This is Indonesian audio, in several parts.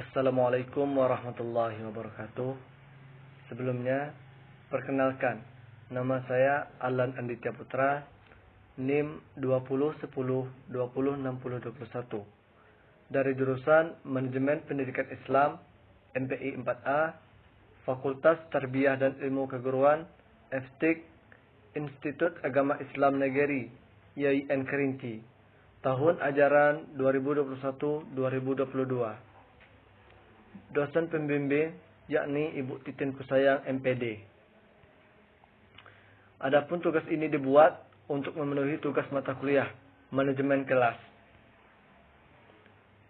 Assalamualaikum warahmatullahi wabarakatuh. Sebelumnya, perkenalkan, nama saya Alan Anditya Putra, NIM 2010206021 dari jurusan Manajemen Pendidikan Islam MPI 4A, Fakultas Tarbiyah dan Ilmu Keguruan FTIK, Institut Agama Islam Negeri YIN Kerinci, tahun ajaran 2021-2022. Dosen pembimbing yakni Ibu Titin Kusayang MPD. Adapun tugas ini dibuat untuk memenuhi tugas mata kuliah manajemen kelas.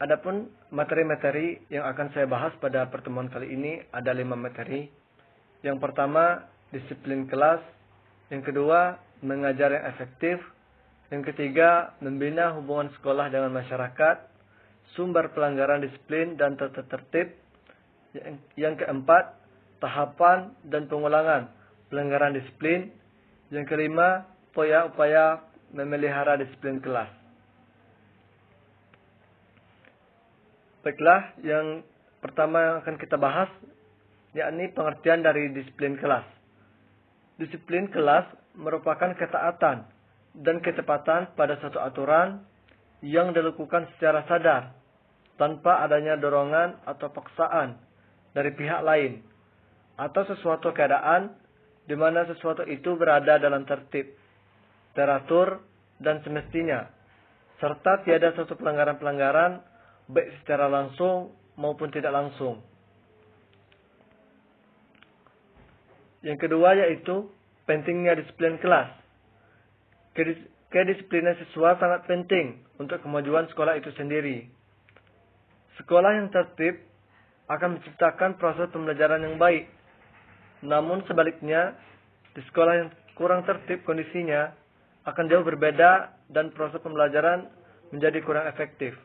Adapun materi-materi yang akan saya bahas pada pertemuan kali ini ada 5 materi. Yang pertama, disiplin kelas. Yang kedua, mengajar yang efektif. Yang ketiga, membina hubungan sekolah dengan masyarakat. Sumber pelanggaran disiplin dan tata tertib. Yang keempat, tahapan dan pengulangan pelanggaran disiplin. Yang kelima, upaya memelihara disiplin kelas. Baiklah, yang pertama yang akan kita bahas yakni pengertian dari disiplin kelas. Disiplin kelas merupakan ketaatan dan ketepatan pada satu aturan yang dilakukan secara sadar tanpa adanya dorongan atau paksaan dari pihak lain atau sesuatu keadaan di mana sesuatu itu berada dalam tertib, teratur, dan semestinya, serta tiada suatu pelanggaran-pelanggaran baik secara langsung maupun tidak langsung. Yang kedua yaitu pentingnya disiplin kelas. Kedisiplinan siswa sangat penting untuk kemajuan sekolah itu sendiri. Sekolah yang tertib akan menciptakan proses pembelajaran yang baik. Namun sebaliknya, di sekolah yang kurang tertib kondisinya akan jauh berbeda dan proses pembelajaran menjadi kurang efektif.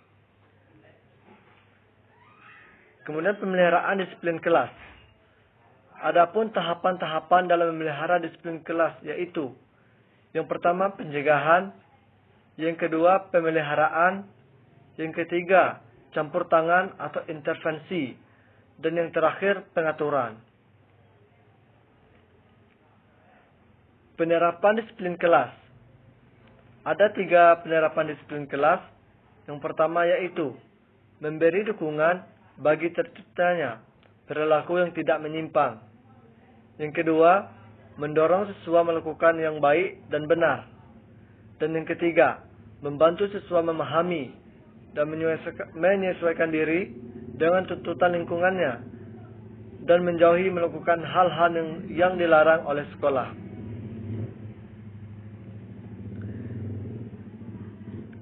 Kemudian pemeliharaan disiplin kelas. Adapun tahapan-tahapan dalam memelihara disiplin kelas yaitu yang pertama pencegahan, yang kedua pemeliharaan, yang ketiga campur tangan atau intervensi, dan yang terakhir pengaturan. Penerapan disiplin kelas. Ada 3 penerapan disiplin kelas. Yang pertama yaitu memberi dukungan bagi terciptanya perilaku yang tidak menyimpang. Yang kedua, mendorong siswa melakukan yang baik dan benar. Dan yang ketiga, membantu siswa memahami dan menyesuaikan diri dengan tuntutan lingkungannya dan menjauhi melakukan hal-hal yang dilarang oleh sekolah.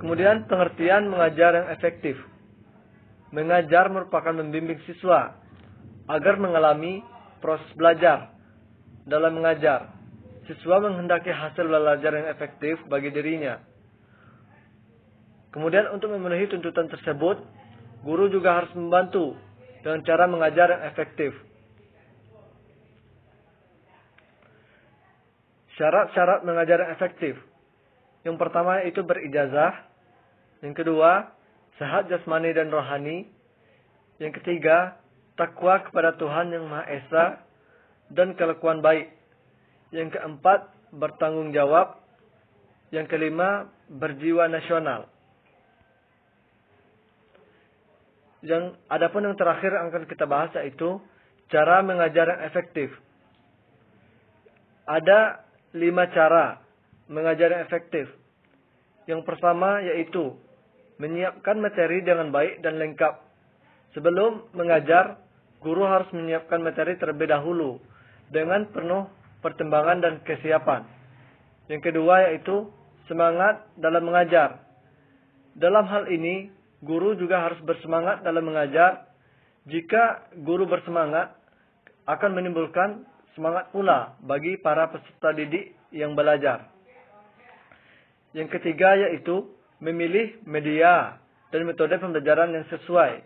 Kemudian pengertian mengajar yang efektif. Mengajar merupakan membimbing siswa agar mengalami proses belajar. Dalam mengajar, siswa menghendaki hasil belajar yang efektif bagi dirinya. Kemudian untuk memenuhi tuntutan tersebut, guru juga harus membantu dengan cara mengajar yang efektif. Syarat-syarat mengajar yang efektif. Yang pertama itu berijazah. Yang kedua, sehat jasmani dan rohani. Yang ketiga, takwa kepada Tuhan Yang Maha Esa dan kelakuan baik. Yang keempat, bertanggung jawab. Yang kelima, berjiwa nasional. Adapun yang terakhir yang akan kita bahas yaitu cara mengajar yang efektif. Ada 5 cara mengajar yang efektif. Yang pertama yaitu menyiapkan materi dengan baik dan lengkap. Sebelum mengajar, guru harus menyiapkan materi terlebih dahulu dengan penuh pertimbangan dan kesiapan. Yang kedua yaitu semangat dalam mengajar. Dalam hal ini, guru juga harus bersemangat dalam mengajar. Jika guru bersemangat, akan menimbulkan semangat pula bagi para peserta didik yang belajar. Yang ketiga yaitu memilih media dan metode pembelajaran yang sesuai.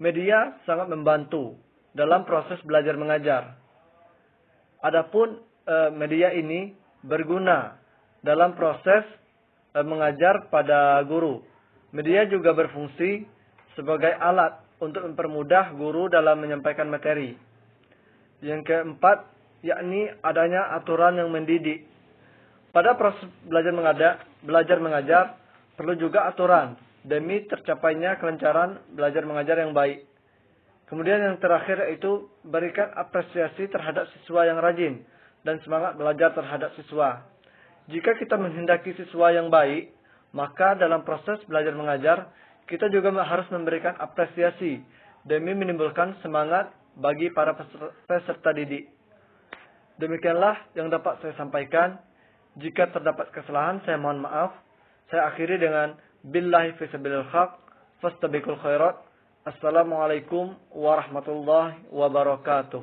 Media sangat membantu dalam proses belajar mengajar. Adapun media ini berguna dalam proses mengajar pada guru. Media juga berfungsi sebagai alat untuk mempermudah guru dalam menyampaikan materi. Yang keempat, yakni adanya aturan yang mendidik. Pada proses belajar mengajar, perlu juga aturan demi tercapainya kelancaran belajar mengajar yang baik. Kemudian yang terakhir yaitu berikan apresiasi terhadap siswa yang rajin dan semangat belajar terhadap siswa. Jika kita menghendaki siswa yang baik, maka dalam proses belajar mengajar, kita juga harus memberikan apresiasi demi menimbulkan semangat bagi para peserta didik. Demikianlah yang dapat saya sampaikan. Jika terdapat kesalahan, saya mohon maaf. Saya akhiri dengan billahi fi sabilil haq fastabiqul khairat. Assalamualaikum warahmatullahi wabarakatuh.